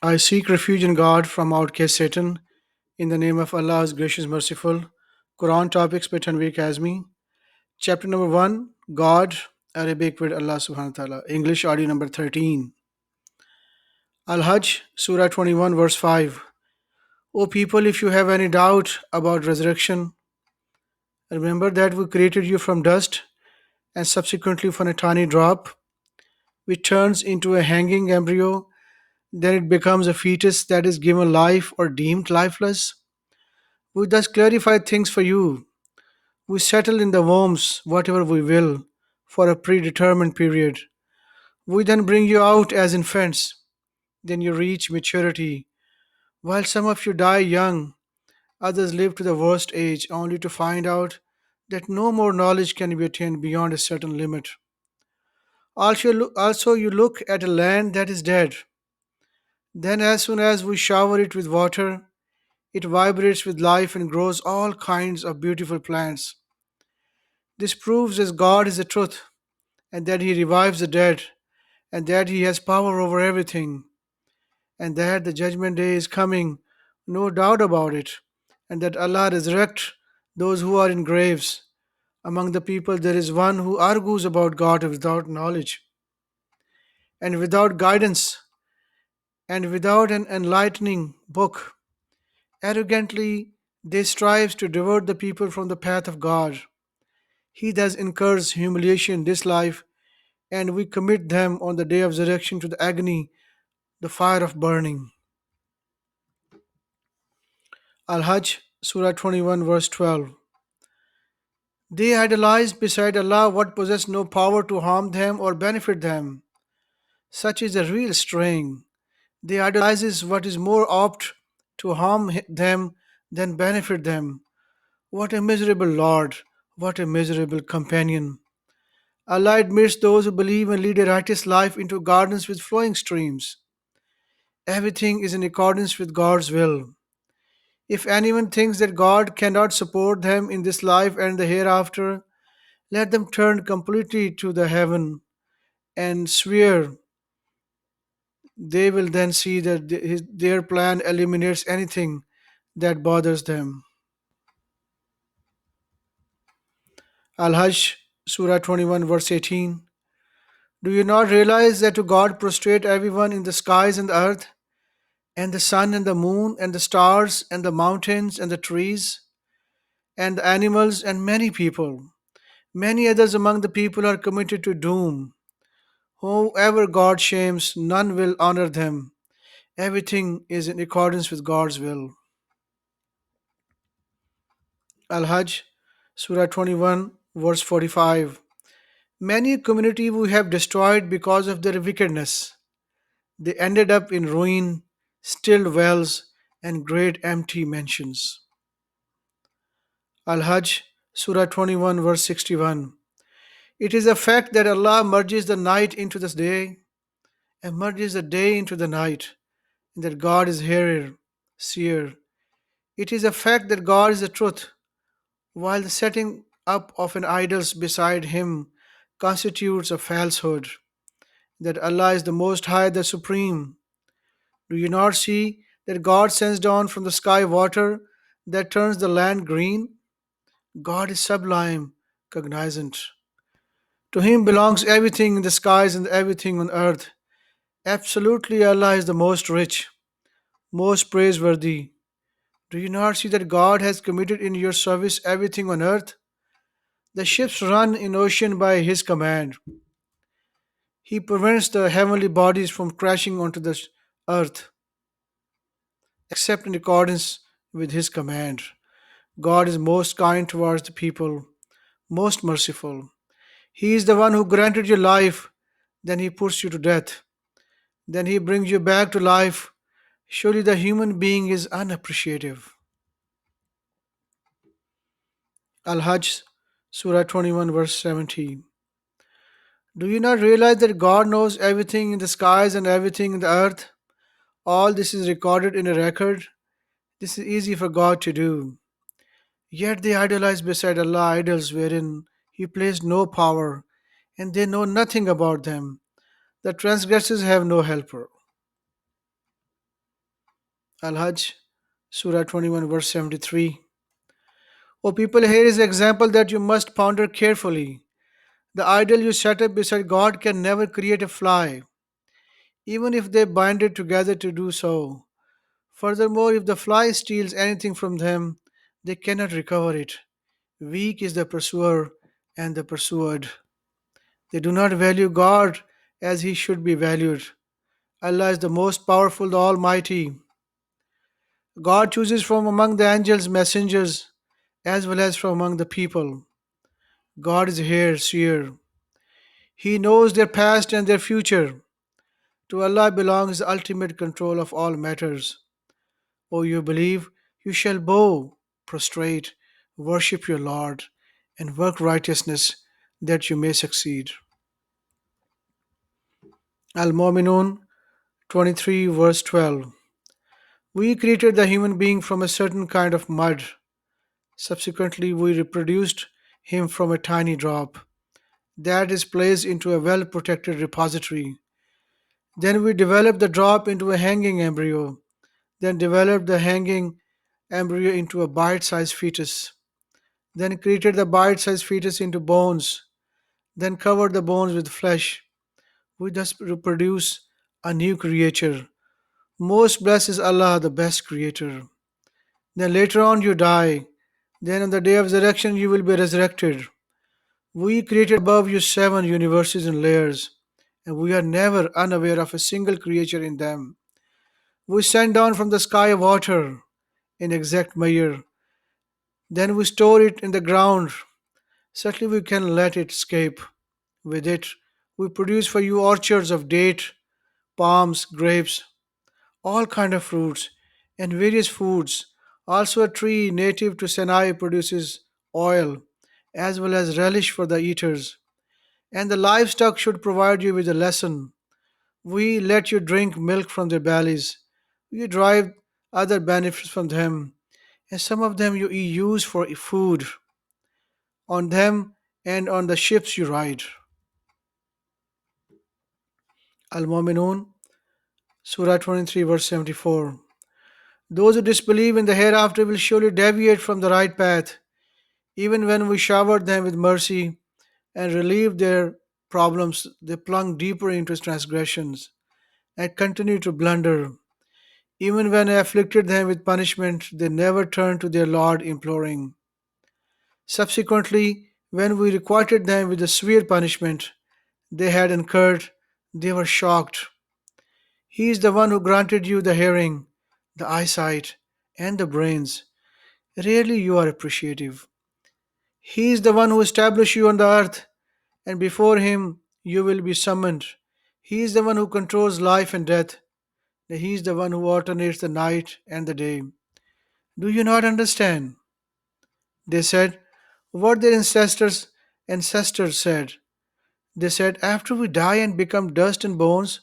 I seek refuge in God from outcast Satan. In the name of Allah is gracious, merciful. Quran topics by Tanvir Kazmi. Chapter number 1 God, Arabic with Allah subhanahu wa ta'ala. English audio number 13. Al Hajj, Surah 21, verse 5. O people, if you have any doubt about resurrection, remember that we created you from dust and subsequently from a tiny drop, which turns into a hanging embryo. Then it becomes a fetus that is given life or deemed lifeless. We thus clarify things for you. We settle in the wombs whatever we will for a predetermined period. We then bring you out as infants. Then you reach maturity. While some of you die young, others live to the worst age only to find out that no more knowledge can be attained beyond a certain limit. Also, you look at a land that is dead. Then, as soon as we shower it with water, it vibrates with life and grows all kinds of beautiful plants. This proves that God is the truth, and that He revives the dead, and that He has power over everything, and that the judgment day is coming, no doubt about it, and that Allah resurrects those who are in graves. Among the people there is one who argues about God without knowledge, and without guidance, and without an enlightening book. Arrogantly they strive to divert the people from the path of God. He thus incurs humiliation in this life, and we commit them on the day of resurrection to the agony, the fire of burning. Al Hajj, Surah 21, verse 12. They idolized beside Allah what possessed no power to harm them or benefit them. Such is the real straying. They idolizes what is more apt to harm them than benefit them. What a miserable Lord! What a miserable companion! Allah admits those who believe and lead a righteous life into gardens with flowing streams. Everything is in accordance with God's will. If anyone thinks that God cannot support them in this life and the hereafter, let them turn completely to the heaven and swear. They will then see that their plan eliminates anything that bothers them. Al Hajj, Surah 21, verse 18. Do you not realize that to God prostrate everyone in the skies and the earth, and the sun and the moon, and the stars, and the mountains, and the trees, and the animals, and many people? Many others among the people are committed to doom. Whoever God shames, none will honor them. Everything is in accordance with God's will. Al Hajj, Surah 21, verse 45. Many community we have destroyed because of their wickedness. They ended up in ruin, stilled wells, and great empty mansions. Al Hajj, Surah 21, verse 61. It is a fact that Allah merges the night into the day and merges the day into the night, and that God is hearer, seer. It is a fact that God is the truth, while the setting up of an idols beside Him constitutes a falsehood. That Allah is the Most High, the Supreme. Do you not see that God sends down from the sky water that turns the land green? God is sublime, cognizant. To Him belongs everything in the skies and everything on earth. Absolutely, Allah is the most rich, most praiseworthy. Do you not see that God has committed in your service everything on earth? The ships run in ocean by His command. He prevents the heavenly bodies from crashing onto the earth, except in accordance with His command. God is most kind towards the people, most merciful. He is the one who granted you life, then He puts you to death, then He brings you back to life. Surely the human being is unappreciative. Al Hajj, Surah 21, verse 17. Do you not realize that God knows everything in the skies and everything in the earth? All this is recorded in a record. This is easy for God to do. Yet they idolize beside Allah idols wherein He placed no power, and they know nothing about them. The transgressors have no helper. Al Hajj, Surah 21, verse 73. O people, here is an example that you must ponder carefully. The idol you set up beside God can never create a fly, even if they bind it together to do so. Furthermore, if the fly steals anything from them, they cannot recover it. Weak is the pursuer and the pursued. They do not value God as he should be valued. Allah is the most powerful, the Almighty. God chooses from among the angels messengers as well as from among the people. God is here, seer. He knows their past and their future. To Allah belongs the ultimate control of all matters. O you believe, you shall bow, prostrate, worship your Lord, and work righteousness that you may succeed. Al Mu'minun 23, verse 12. We created the human being from a certain kind of mud. Subsequently, we reproduced him from a tiny drop that is placed into a well protected repository. Then we developed the drop into a hanging embryo, then developed the hanging embryo into a bite sized fetus, then created the bite sized fetus into bones, then covered the bones with flesh. We thus reproduce a new creature. Most blessed is Allah, the best creator. Then later on you die. Then on the day of resurrection you will be resurrected. We created above you seven universes in layers, and we are never unaware of a single creature in them. We send down from the sky water in exact measure. Then we store it in the ground. Certainly we can let it escape. With it, we produce for you orchards of date, palms, grapes, all kind of fruits, and various foods. Also a tree native to Sinai produces oil, as well as relish for the eaters. And the livestock should provide you with a lesson. We let you drink milk from their bellies. We derive other benefits from them, and some of them you use for food on them and on the ships you ride. Al Mu'minun, Surah 23, verse 74. Those who disbelieve in the hereafter will surely deviate from the right path, even when we showered them with mercy and relieved their problems, they plunged deeper into transgressions and continued to blunder. Even when I afflicted them with punishment, they never turned to their Lord imploring. Subsequently, when we requited them with the severe punishment they had incurred, they were shocked. He is the one who granted you the hearing, the eyesight, and the brains. Rarely you are appreciative. He is the one who established you on the earth, and before him you will be summoned. He is the one who controls life and death. He is the one who alternates the night and the day. Do you not understand? They said, what their ancestors said. They said, after we die and become dust and bones,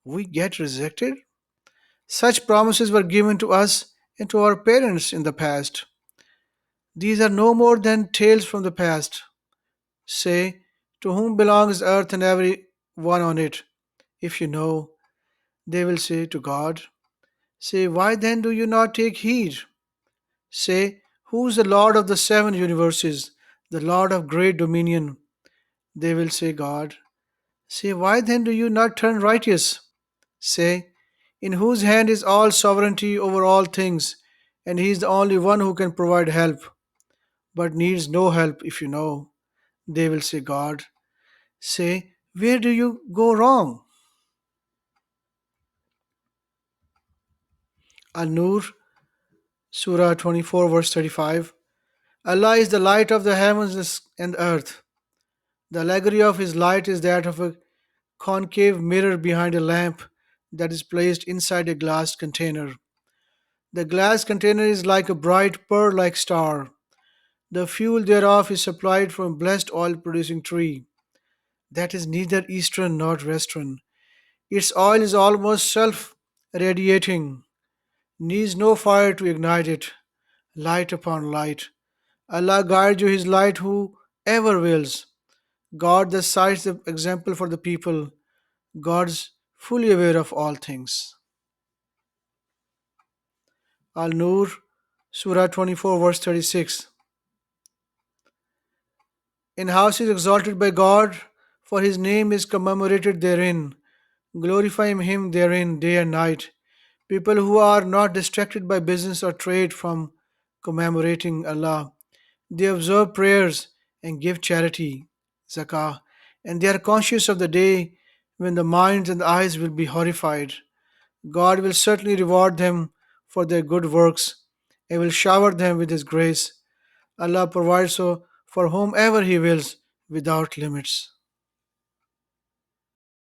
we get resurrected. Such promises were given to us and to our parents in the past. These are no more than tales from the past. Say, to whom belongs earth and every one on it? If you know, they will say, to God. Say, why then do you not take heed? Say, who is the Lord of the seven universes, the Lord of great dominion? They will say, God. Say, why then do you not turn righteous? Say, in whose hand is all sovereignty over all things, and he is the only one who can provide help, but needs no help if you know. They will say, God. Say, where do you go wrong? An Nur, Surah 24, verse 35. Allah is the light of the heavens and earth. The allegory of his light is that of a concave mirror behind a lamp that is placed inside a glass container. The glass container is like a bright pearl like star. The fuel thereof is supplied from a blessed oil producing tree that is neither eastern nor western. Its oil is almost self radiating, needs no fire to ignite it, light upon light. Allah guides you his light whoever wills. God thus cites the example for the people. God's fully aware of all things. Al Nur, Surah 24, verse 36. In houses exalted by God, for his name is commemorated therein. Glorify him therein day and night. People who are not distracted by business or trade from commemorating Allah. They observe prayers and give charity, zakah, and they are conscious of the day when the minds and the eyes will be horrified. God will certainly reward them for their good works and will shower them with His grace. Allah provides so for whomever He wills without limits.